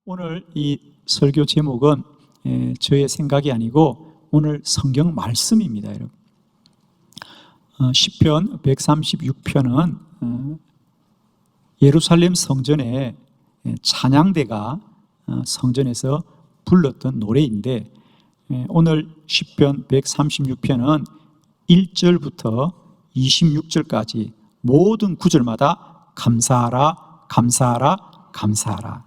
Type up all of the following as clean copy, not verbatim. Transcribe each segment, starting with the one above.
오늘 이 설교 제목은 저의 생각이 아니고 오늘 성경 말씀입니다, 여러분. 시편 136편은 예루살렘 성전에 찬양대가 성전에서 불렀던 노래인데, 오늘 시편 136편은 1절부터 26절까지 모든 구절마다 감사하라, 감사하라, 감사하라.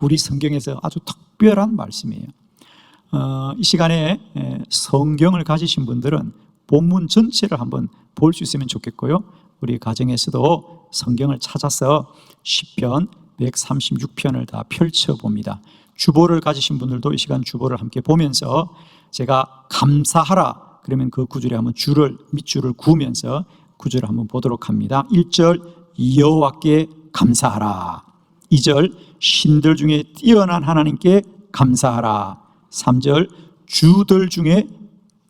우리 성경에서 아주 특별한 말씀이에요. 이 시간에 성경을 가지신 분들은 본문 전체를 한번 볼 수 있으면 좋겠고요. 우리 가정에서도 성경을 찾아서 시편 136편을 다 펼쳐봅니다. 주보를 가지신 분들도 이 시간 주보를 함께 보면서 제가 감사하라 그러면 그 구절에 한번 밑줄을 그으면서 구절을 한번 보도록 합니다. 1절 여호와께 감사하라. 2절 신들 중에 뛰어난 하나님께 감사하라. 3절 주들 중에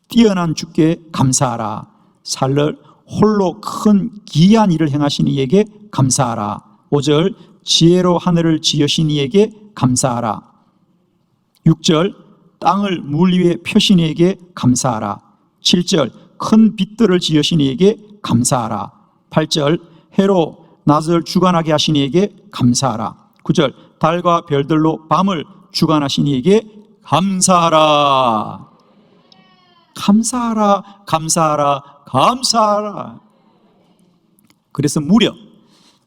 뛰어난 주께 감사하라. 4절 홀로 큰 기이한 일을 행하신 이에게 감사하라. 5절 지혜로 하늘을 지으신 이에게 감사하라. 6절 땅을 물 위에 펴신 이에게 감사하라. 7절 큰 빛들을 지으신 이에게 감사하라. 8절 해로 낮을 주관하게 하신 이에게 감사하라. 9절 달과 별들로 밤을 주관하신 이에게 감사하라. 감사하라, 감사하라, 감사하라. 그래서 무려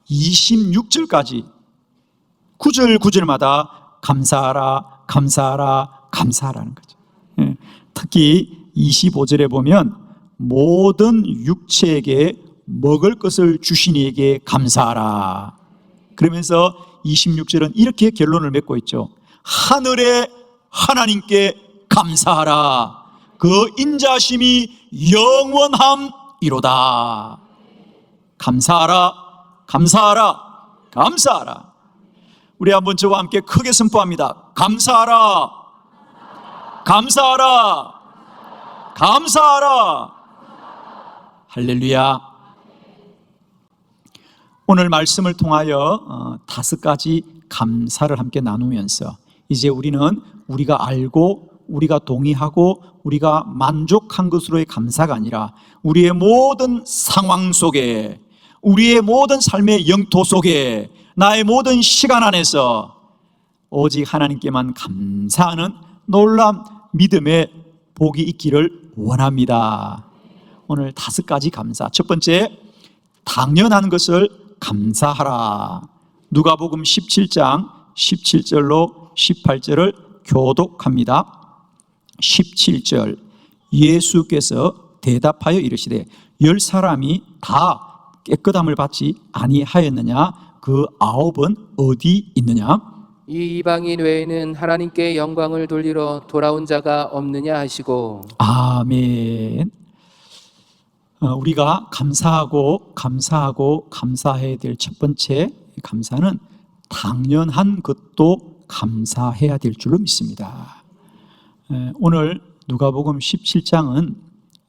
26절까지 9절마다 감사하라, 감사하라, 감사하라는 거죠. 특히 25절에 보면 모든 육체에게 먹을 것을 주신 이에게 감사하라. 그러면서 26절은 이렇게 결론을 맺고 있죠. 하늘의 하나님께 감사하라. 그 인자심이 영원함이로다. 감사하라, 감사하라, 감사하라. 우리 한번 저와 함께 크게 선포합니다. 감사하라, 감사하라, 감사하라. 할렐루야. 오늘 말씀을 통하여 5가지 감사를 함께 나누면서 이제 우리는 우리가 알고 우리가 동의하고 우리가 만족한 것으로의 감사가 아니라 우리의 모든 상황 속에, 우리의 모든 삶의 영토 속에, 나의 모든 시간 안에서 오직 하나님께만 감사하는 놀라운 믿음의 복이 있기를 원합니다. 오늘 5가지 감사. 첫 번째, 당연한 것을 감사하라. 누가복음 17장 17절로 18절을 교독합니다. 17절 예수께서 대답하여 이르시되 10사람이 다 깨끗함을 받지 아니하였느냐? 그 9은 어디 있느냐? 이 이방인 외에는 하나님께 영광을 돌리러 돌아온 자가 없느냐 하시고. 아멘. 우리가 감사해야 될 첫 번째 감사는 당연한 것도 감사해야 될 줄로 믿습니다. 오늘 누가복음 17장은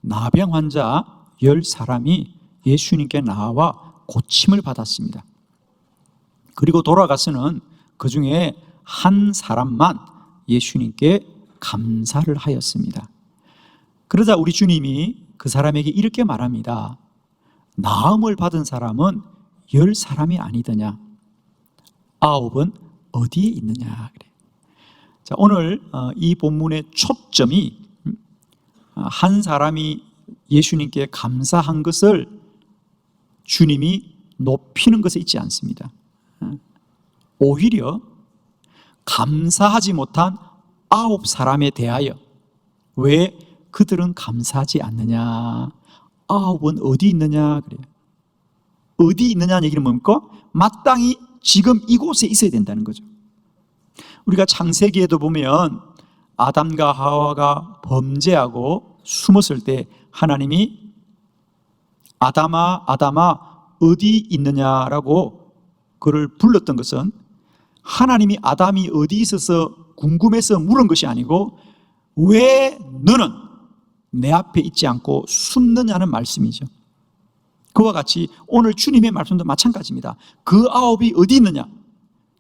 나병 환자 10사람이 예수님께 나와 고침을 받았습니다. 그리고 돌아가서는 그 중에 한 사람만 예수님께 감사를 하였습니다. 그러자 우리 주님이 그 사람에게 이렇게 말합니다. 나음을 받은 사람은 10사람이 아니더냐? 9은 어디에 있느냐? 그래. 자, 오늘 이 본문의 초점이 한 사람이 예수님께 감사한 것을 주님이 높이는 것에 있지 않습니다. 오히려 감사하지 못한 9사람에 대하여 왜 그들은 감사하지 않느냐? 9은 어디 있느냐? 그래요. 어디 있느냐는 얘기는 뭡니까? 마땅히 지금 이곳에 있어야 된다는 거죠. 우리가 창세기에도 보면 아담과 하와가 범죄하고 숨었을 때 하나님이 아담아, 아담아 어디 있느냐라고 그를 불렀던 것은 하나님이 아담이 어디 있어서 궁금해서 물은 것이 아니고 왜 너는 내 앞에 있지 않고 숨느냐는 말씀이죠. 그와 같이 오늘 주님의 말씀도 마찬가지입니다. 그 9이 어디 있느냐?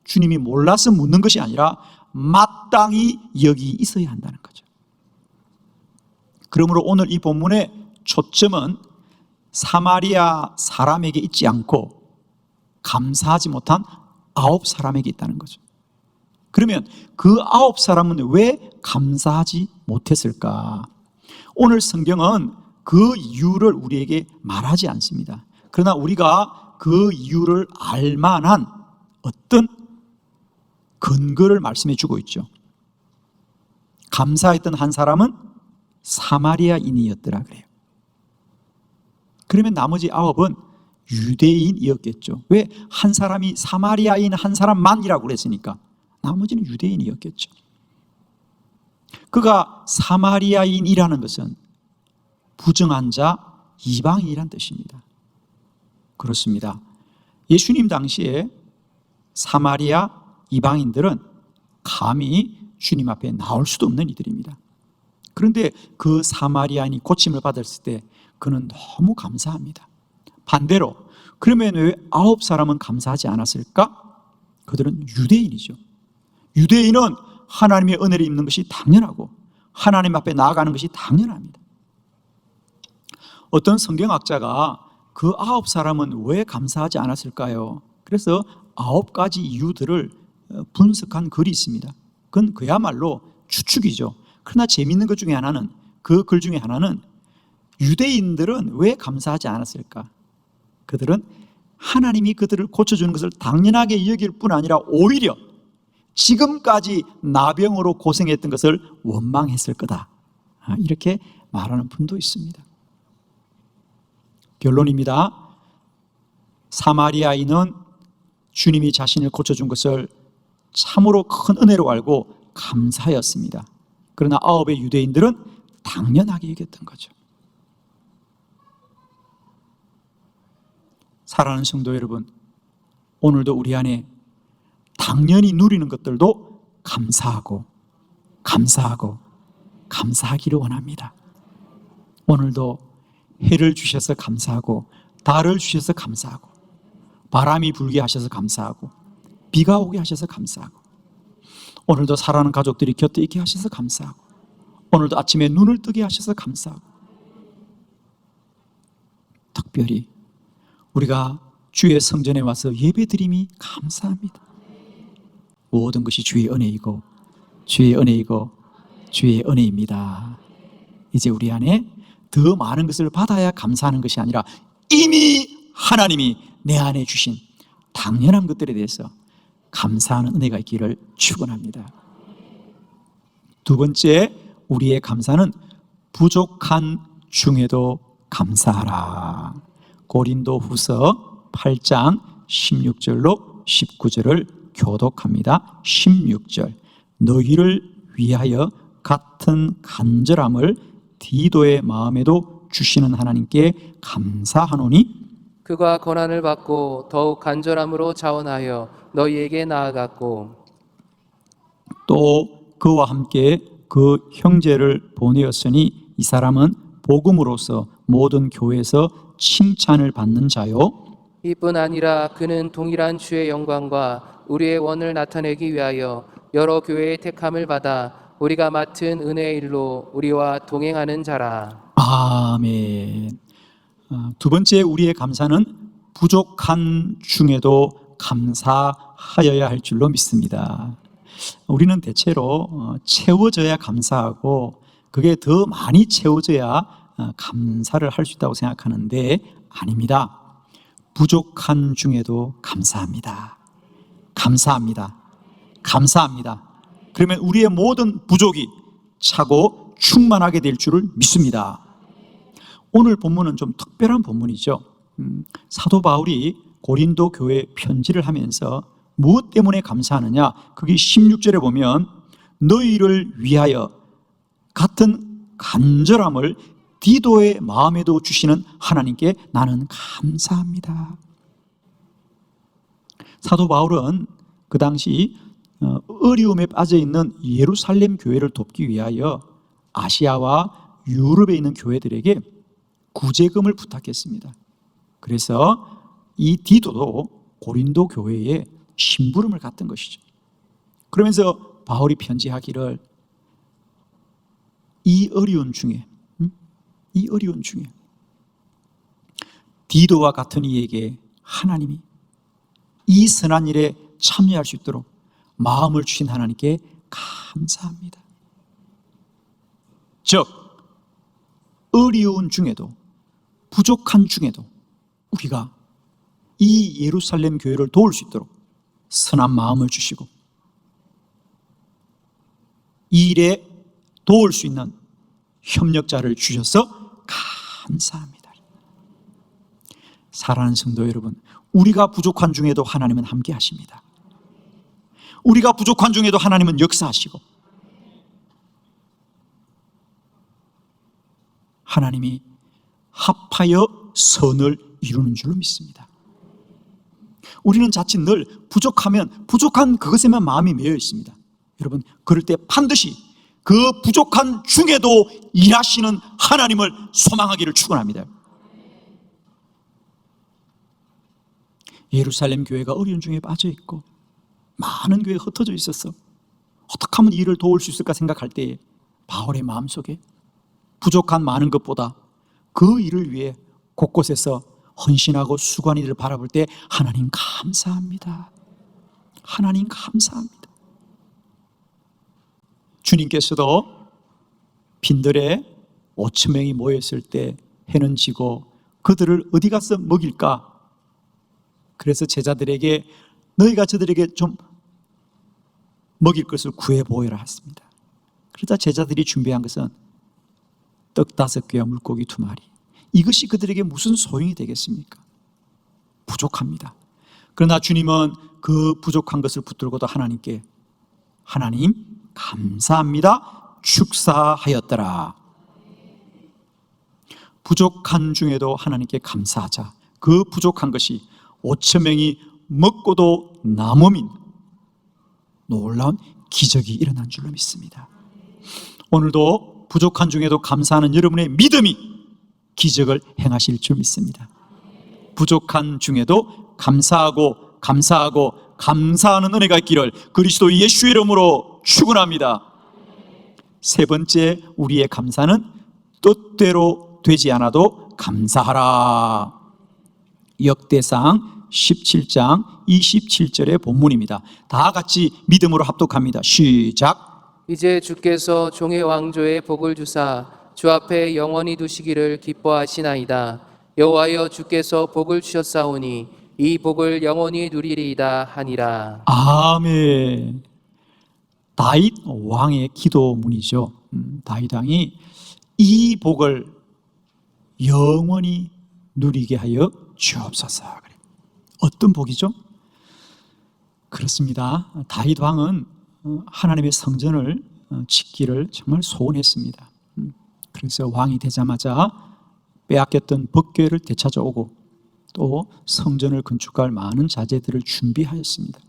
주님이 몰라서 묻는 것이 아니라 마땅히 여기 있어야 한다는 거죠. 그러므로 오늘 이 본문의 초점은 사마리아 사람에게 있지 않고 감사하지 못한 9사람에게 있다는 거죠. 그러면 그 9사람은 왜 감사하지 못했을까? 오늘 성경은 그 이유를 우리에게 말하지 않습니다. 그러나 우리가 그 이유를 알 만한 어떤 근거를 말씀해 주고 있죠. 감사했던 한 사람은 사마리아인이었더라 그래요. 그러면 나머지 9은 유대인이었겠죠. 왜? 한 사람이 사마리아인 한 사람만이라고 그랬으니까 나머지는 유대인이었겠죠. 그가 사마리아인이라는 것은 부정한 자, 이방인이란 뜻입니다. 그렇습니다. 예수님 당시에 사마리아 이방인들은 감히 주님 앞에 나올 수도 없는 이들입니다. 그런데 그 사마리아인이 고침을 받았을 때 그는 너무 감사합니다. 반대로 그러면 왜 9사람은 감사하지 않았을까? 그들은 유대인이죠. 유대인은 하나님의 은혜를 입는 것이 당연하고 하나님 앞에 나아가는 것이 당연합니다. 어떤 성경학자가 그 9사람은 왜 감사하지 않았을까요? 그래서 9가지 이유들을 분석한 글이 있습니다. 그건 그야말로 추측이죠. 그러나 재미있는 것 중에 하나는, 그 글 중에 하나는 유대인들은 왜 감사하지 않았을까? 그들은 하나님이 그들을 고쳐주는 것을 당연하게 여길 뿐 아니라 오히려 지금까지 나병으로 고생했던 것을 원망했을 거다. 이렇게 말하는 분도 있습니다. 결론입니다. 사마리아인은 주님이 자신을 고쳐준 것을 참으로 큰 은혜로 알고 감사하였습니다. 그러나 9의 유대인들은 당연하게 여겼던 거죠. 사랑하는 성도 여러분, 오늘도 우리 안에 당연히 누리는 것들도 감사하기를 원합니다. 오늘도 해를 주셔서 감사하고, 달을 주셔서 감사하고, 바람이 불게 하셔서 감사하고, 비가 오게 하셔서 감사하고, 오늘도 사랑하는 가족들이 곁에 있게 하셔서 감사하고, 오늘도 아침에 눈을 뜨게 하셔서 감사하고, 특별히 우리가 주의 성전에 와서 예배드림이 감사합니다. 모든 것이 주의 은혜이고 주의 은혜이고 주의 은혜입니다. 이제 우리 안에 더 많은 것을 받아야 감사하는 것이 아니라 이미 하나님이 내 안에 주신 당연한 것들에 대해서 감사하는 은혜가 있기를 축원합니다. 두 번째, 우리의 감사는 부족한 중에도 감사하라. 고린도후서 8장 16절로 19절을 교독합니다. 16절, 너희를 위하여 같은 간절함을 디도의 마음에도 주시는 하나님께 감사하노니 그가 고난을 받고 더욱 간절함으로 자원하여 너희에게 나아갔고 또 그와 함께 그 형제를 보내었으니 이 사람은 복음으로서 모든 교회에서 칭찬을 받는 자요. 이뿐 아니라 그는 동일한 주의 영광과 우리의 원을 나타내기 위하여 여러 교회의 택함을 받아 우리가 맡은 은혜의 일로 우리와 동행하는 자라. 아멘. 두 번째, 우리의 감사는 부족한 중에도 감사하여야 할 줄로 믿습니다. 우리는 대체로 채워져야 감사하고 그게 더 많이 채워져야 감사를 할 수 있다고 생각하는데 아닙니다. 부족한 중에도 감사합니다. 그러면 우리의 모든 부족이 차고 충만하게 될 줄을 믿습니다. 오늘 본문은 좀 특별한 본문이죠. 사도 바울이 고린도 교회에 편지를 하면서 무엇 때문에 감사하느냐? 그게 16절에 보면 너희를 위하여 같은 간절함을 디도의 마음에도 주시는 하나님께 나는 감사합니다. 사도 바울은 그 당시 어려움에 빠져 있는 예루살렘 교회를 돕기 위하여 아시아와 유럽에 있는 교회들에게 구제금을 부탁했습니다. 그래서 이 디도도 고린도 교회에 심부름을 갔던 것이죠. 그러면서 바울이 편지하기를 이 어려운 중에 디도와 같은 이에게 하나님이 이 선한 일에 참여할 수 있도록 마음을 주신 하나님께 감사합니다. 즉 어려운 중에도 부족한 중에도 우리가 이 예루살렘 교회를 도울 수 있도록 선한 마음을 주시고 이 일에 도울 수 있는 협력자를 주셔서 감사합니다. 사랑하는 성도 여러분, 우리가 부족한 중에도 하나님은 함께 하십니다. 우리가 부족한 중에도 하나님은 역사하시고 하나님이 합하여 선을 이루는 줄로 믿습니다. 우리는 자칫 늘 부족하면 부족한 그것에만 마음이 매여 있습니다. 여러분, 그럴 때 반드시 그 부족한 중에도 일하시는 하나님을 소망하기를 축원합니다. 예루살렘 교회가 어려운 중에 빠져 있고 많은 교회가 흩어져 있었어. 어떻게 하면 이 일을 도울 수 있을까 생각할 때에 바울의 마음속에 부족한 많은 것보다 그 일을 위해 곳곳에서 헌신하고 수고한 이들을 바라볼 때 하나님 감사합니다. 하나님 감사합니다. 주님께서도 빈들에 5천 명이 모였을 때 해는 지고 그들을 어디 가서 먹일까? 그래서 제자들에게 너희가 저들에게 좀 먹일 것을 구해보여라 했습니다. 그러자 제자들이 준비한 것은 떡 5개와 물고기 2마리. 이것이 그들에게 무슨 소용이 되겠습니까? 부족합니다. 그러나 주님은 그 부족한 것을 붙들고도 하나님께 하나님 감사합니다 축사하였더라. 부족한 중에도 하나님께 감사하자. 그 부족한 것이 5천 명이 먹고도 남음인 놀라운 기적이 일어난 줄로 믿습니다. 오늘도 부족한 중에도 감사하는 여러분의 믿음이 기적을 행하실 줄 믿습니다. 부족한 중에도 감사하고 감사하는 은혜가 있기를 그리스도 예수의 이름으로 축원합니다. 세 번째, 우리의 감사는 뜻대로 되지 않아도 감사하라. 역대상 17장 27절의 본문입니다. 다 같이 믿음으로 합독합니다. 시작. 이제 주께서 종의 왕조에 복을 주사 주 앞에 영원히 두시기를 기뻐하시나이다. 여호와여 주께서 복을 주셨사오니 이 복을 영원히 누리리이다 하니라. 아멘. 다윗 왕의 기도문이죠. 다윗 왕이 이 복을 영원히 누리게 하여 주옵소서. 어떤 복이죠? 그렇습니다. 다윗 왕은 하나님의 성전을 짓기를 정말 소원했습니다. 그래서 왕이 되자마자 빼앗겼던 법궤를 되찾아오고 또 성전을 건축할 많은 자재들을 준비하였습니다.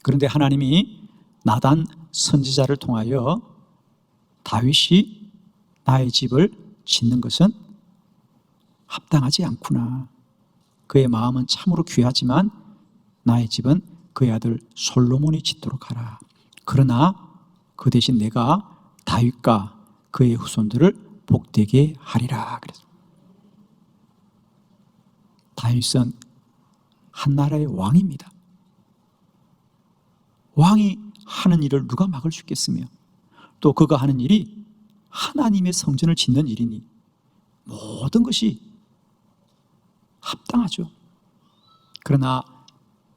그런데 하나님이 나단 선지자를 통하여 다윗이 나의 집을 짓는 것은 합당하지 않구나. 그의 마음은 참으로 귀하지만 나의 집은 그의 아들 솔로몬이 짓도록 하라. 그러나 그 대신 내가 다윗과 그의 후손들을 복되게 하리라. 그래서 다윗은 한 나라의 왕입니다. 왕이 하는 일을 누가 막을 수 있겠으며 또 그가 하는 일이 하나님의 성전을 짓는 일이니 모든 것이 합당하죠. 그러나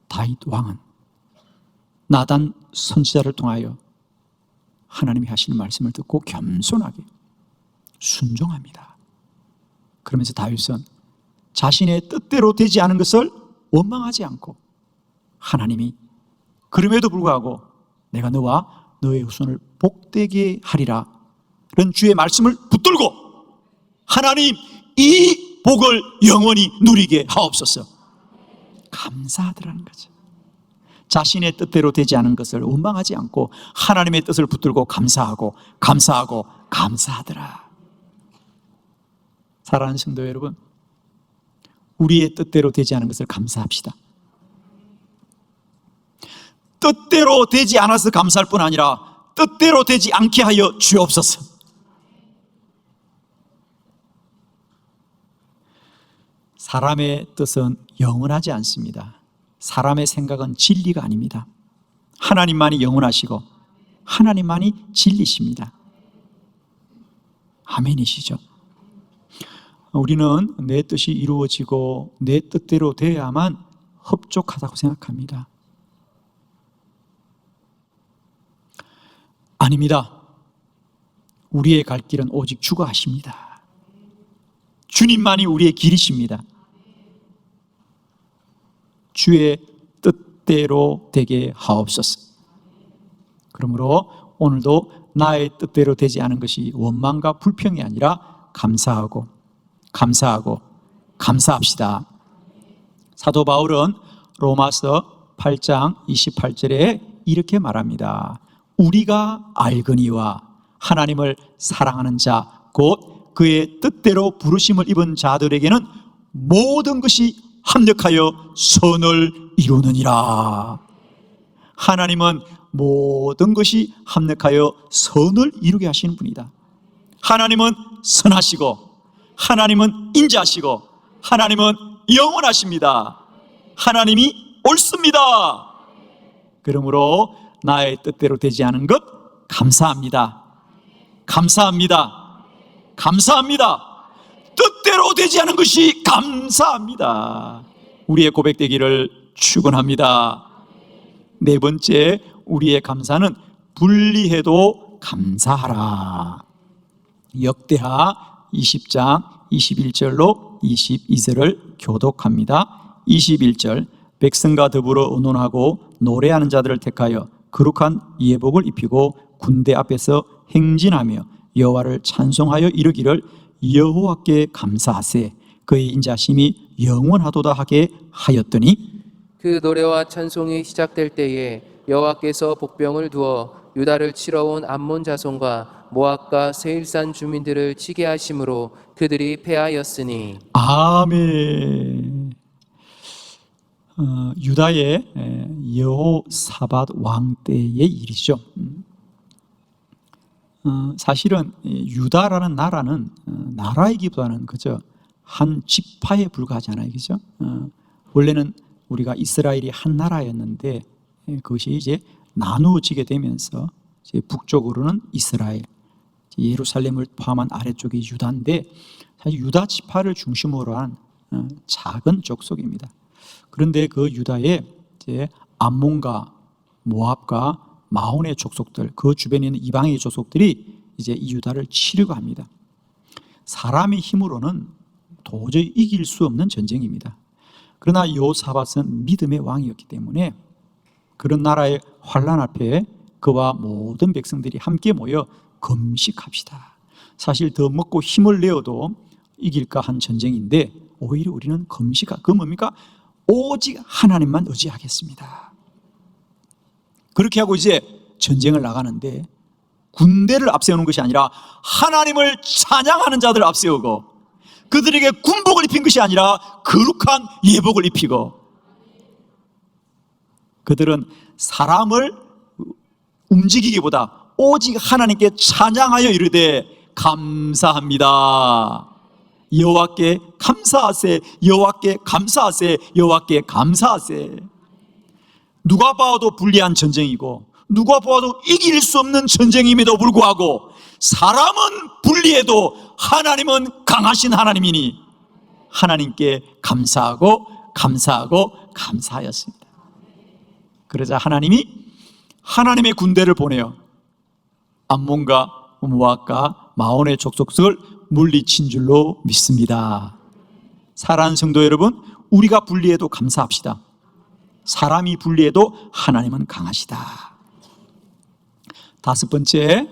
다윗 왕은 나단 선지자를 통하여 하나님이 하시는 말씀을 듣고 겸손하게 순종합니다. 그러면서 다윗은 자신의 뜻대로 되지 않은 것을 원망하지 않고 하나님이 그럼에도 불구하고 내가 너와 너의 후손을 복되게 하리라 는 주의 말씀을 붙들고 하나님 이 복을 영원히 누리게 하옵소서. 감사하더라는 거죠. 자신의 뜻대로 되지 않은 것을 원망하지 않고 하나님의 뜻을 붙들고 감사하더라. 사랑하는 성도 여러분, 우리의 뜻대로 되지 않은 것을 감사합시다. 뜻대로 되지 않아서 감사할 뿐 아니라 뜻대로 되지 않게 하여 주옵소서. 사람의 뜻은 영원하지 않습니다. 사람의 생각은 진리가 아닙니다. 하나님만이 영원하시고 하나님만이 진리십니다. 아멘이시죠? 우리는 내 뜻이 이루어지고 내 뜻대로 되어야만 흡족하다고 생각합니다. 아닙니다. 우리의 갈 길은 오직 주가 하십니다. 주님만이 우리의 길이십니다. 주의 뜻대로 되게 하옵소서. 그러므로 오늘도 나의 뜻대로 되지 않은 것이 원망과 불평이 아니라 감사하고 감사합시다. 사도 바울은 로마서 8장 28절에 이렇게 말합니다. 우리가 알거니와 하나님을 사랑하는 자 곧 그의 뜻대로 부르심을 입은 자들에게는 모든 것이 합력하여 선을 이루느니라. 하나님은 모든 것이 합력하여 선을 이루게 하시는 분이다. 하나님은 선하시고 하나님은 인자하시고 하나님은 영원하십니다. 하나님이 옳습니다. 그러므로 나의 뜻대로 되지 않은 것 감사합니다. 뜻대로 되지 않은 것이 감사합니다. 우리의 고백되기를 축원합니다. 네 번째, 우리의 감사는 분리해도 감사하라. 역대하 20장 21절로 22절을 교독합니다. 21절, 백성과 더불어 의논하고 노래하는 자들을 택하여 거룩한 예복을 입히고 군대 앞에서 행진하며 여호와를 찬송하여 이르기를 여호와께 감사하세 그의 인자심이 영원하도다 하게 하였더니 그 노래와 찬송이 시작될 때에 여호와께서 복병을 두어 유다를 치러 온 암몬 자손과 모압과 세일산 주민들을 치게 하심으로 그들이 패하였으니. 아멘. 유다의 여호사밧 왕 때의 일이죠. 사실은 유다라는 나라는 나라이기보다는 그저 한 지파에 불과하잖아요, 그죠? 원래는 우리가 이스라엘이 한 나라였는데 그것이 이제 나누어지게 되면서 이제 북쪽으로는 이스라엘, 예루살렘을 포함한 아래쪽이 유다인데 사실 유다 지파를 중심으로 한 작은 족속입니다. 그런데 그 유다에 이제 암몬과 모압과 마온의 족속들, 그 주변에 있는 이방의 족속들이 이제 이 유다를 치려고 합니다. 사람의 힘으로는 도저히 이길 수 없는 전쟁입니다. 그러나 여호사밧은 믿음의 왕이었기 때문에 그런 나라의 환난 앞에 그와 모든 백성들이 함께 모여 금식합시다. 사실 더 먹고 힘을 내어도 이길까 한 전쟁인데 오히려 우리는 금식하, 그 뭡니까? 오직 하나님만 의지하겠습니다. 그렇게 하고 이제 전쟁을 나가는데 군대를 앞세우는 것이 아니라 하나님을 찬양하는 자들을 앞세우고 그들에게 군복을 입힌 것이 아니라 거룩한 예복을 입히고 그들은 사람을 움직이기보다 오직 하나님께 찬양하여 이르되 감사합니다. 여호와께 감사하세, 여호와께 감사하세, 여호와께 감사하세. 누가 봐도 불리한 전쟁이고 누가 봐도 이길 수 없는 전쟁임에도 불구하고 사람은 불리해도 하나님은 강하신 하나님이니 하나님께 감사하고 감사하였습니다. 그러자 하나님이 하나님의 군대를 보내어 암몬과 모압과 마온의 족속을 물리친 줄로 믿습니다. 사랑하는 성도 여러분, 우리가 불리해도 감사합시다. 사람이 불리해도 하나님은 강하시다. 다섯 번째,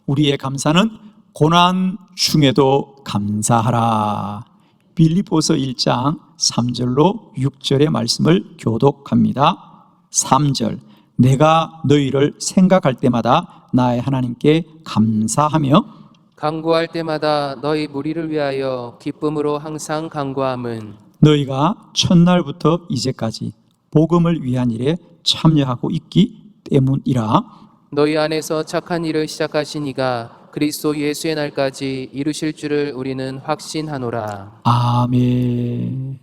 우리의 감사는 고난 중에도 감사하라. 빌립보서 1장 3절로 6절의 말씀을 교독합니다. 3절, 내가 너희를 생각할 때마다 나의 하나님께 감사하며 간구할 때마다 너희 무리를 위하여 기쁨으로 항상 간구함은 너희가 첫날부터 이제까지 복음을 위한 일에 참여하고 있기 때문이라. 너희 안에서 착한 일을 시작하신 이가 그리스도 예수의 날까지 이루실 줄을 우리는 확신하노라. 아멘.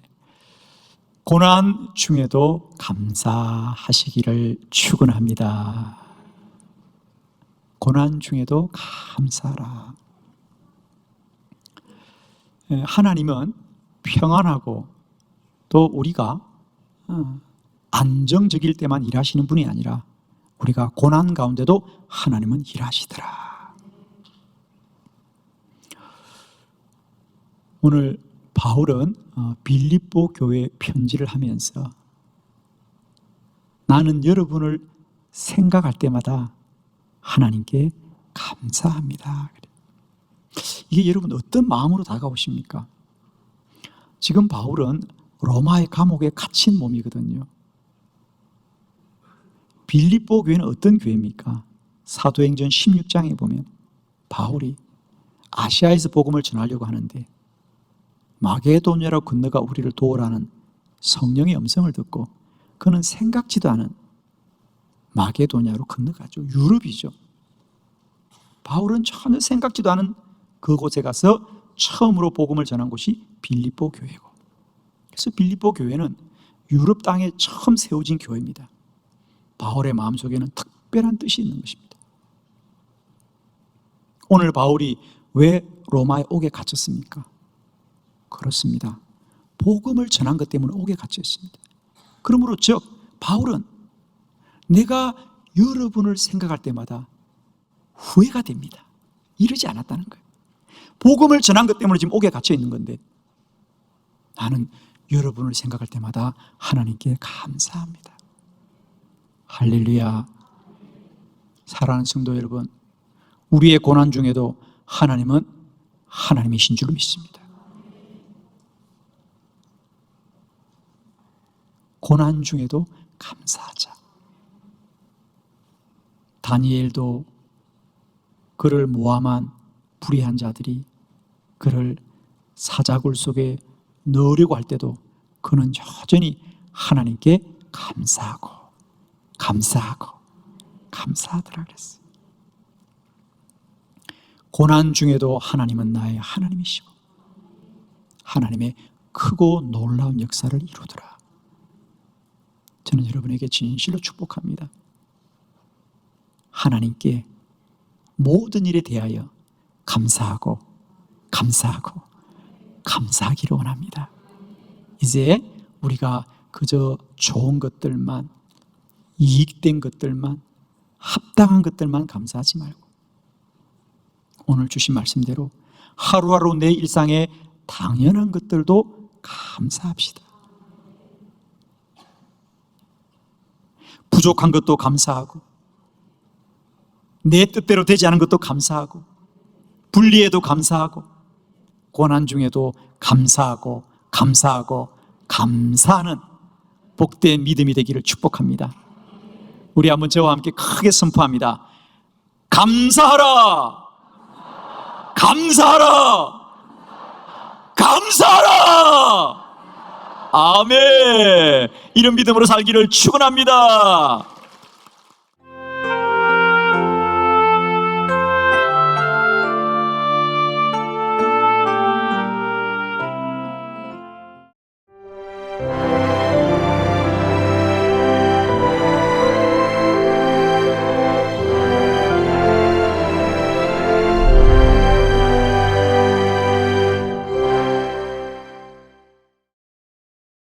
고난 중에도 감사하시기를 축원합니다. 고난 중에도 감사하라. 하나님은 평안하고 또 우리가 안정적일 때만 일하시는 분이 아니라 우리가 고난 가운데도 하나님은 일하시더라. 오늘 바울은 빌립보 교회 편지를 하면서 나는 여러분을 생각할 때마다 하나님께 감사합니다. 이게 여러분 어떤 마음으로 다가오십니까? 지금 바울은 로마의 감옥에 갇힌 몸이거든요. 빌립보 교회는 어떤 교회입니까? 사도행전 16장에 보면 바울이 아시아에서 복음을 전하려고 하는데 마게도냐로 건너가 우리를 도우라는 성령의 음성을 듣고 그는 생각지도 않은 마게도냐로 건너가죠. 유럽이죠. 바울은 전혀 생각지도 않은 그곳에 가서 처음으로 복음을 전한 곳이 빌립보 교회고, 그래서 빌립보 교회는 유럽 땅에 처음 세워진 교회입니다. 바울의 마음속에는 특별한 뜻이 있는 것입니다. 오늘 바울이 왜 로마에 옥에 갇혔습니까? 그렇습니다. 복음을 전한 것 때문에 옥에 갇혀 있습니다. 그러므로 즉 바울은 내가 여러분을 생각할 때마다 후회가 됩니다. 이러지 않았다는 거예요. 복음을 전한 것 때문에 지금 옥에 갇혀 있는 건데 나는 여러분을 생각할 때마다 하나님께 감사합니다. 할렐루야. 사랑하는 성도 여러분, 우리의 고난 중에도 하나님은 하나님이신 줄 믿습니다. 고난 중에도 감사하자. 다니엘도 그를 모함한 불의한 자들이 그를 사자굴 속에 넣으려고 할 때도 그는 여전히 하나님께 감사하더라 그랬어요. 고난 중에도 하나님은 나의 하나님이시고 하나님의 크고 놀라운 역사를 이루더라. 저는 여러분에게 진실로 축복합니다. 하나님께 모든 일에 대하여 감사하기를 원합니다. 이제 우리가 그저 좋은 것들만, 이익된 것들만, 합당한 것들만 감사하지 말고 오늘 주신 말씀대로 하루하루 내 일상에 당연한 것들도 감사합시다. 부족한 것도 감사하고 내 뜻대로 되지 않은 것도 감사하고 불리해도 감사하고 고난 중에도 감사하는 복된 믿음이 되기를 축복합니다. 우리 한번 저와 함께 크게 선포합니다. 감사하라! 아멘. 이런 믿음으로 살기를 축원합니다.